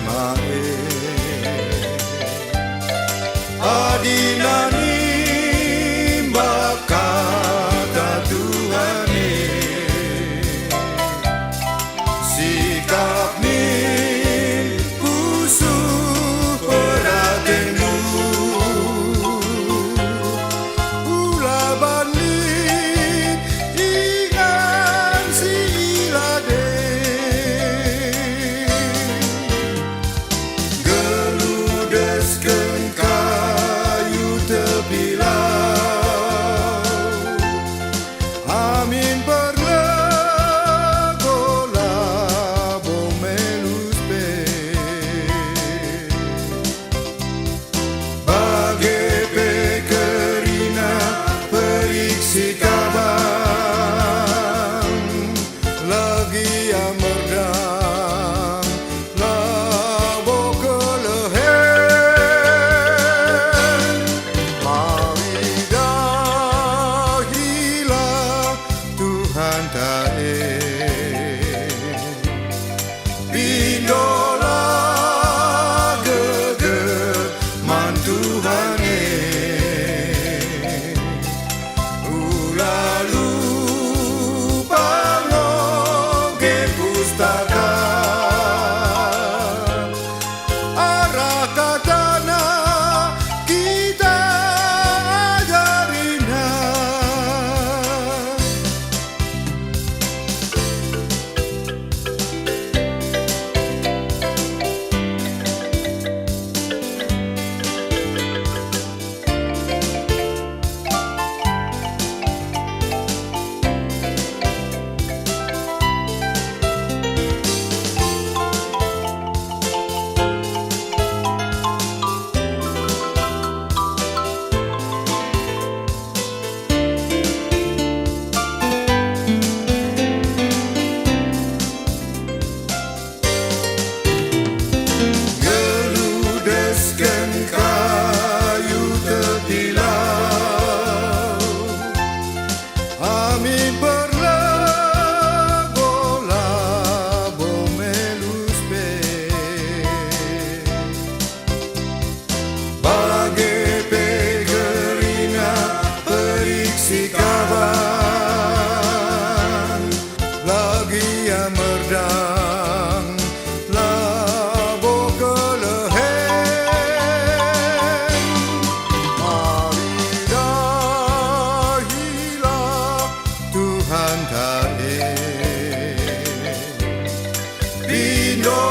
mae adinani kata Tuhan sikap ni usuh peratenu ula balik ingan si ilade geludeskeun kayu tepilau amin perlegola bomelus be bagai pekerina periksi kabang lagi amerdang labo kelehen mari dahilah Tuhan tae bindola gegeman Tuhan ulalu pangoge pustaka arah katana kita ajarina geludeskeun kayu tepilau amin perlegola bomelus be bagai pegerina periksi kaban lagi amerdang labo kelehen mari dahilah Tuhan tae bindola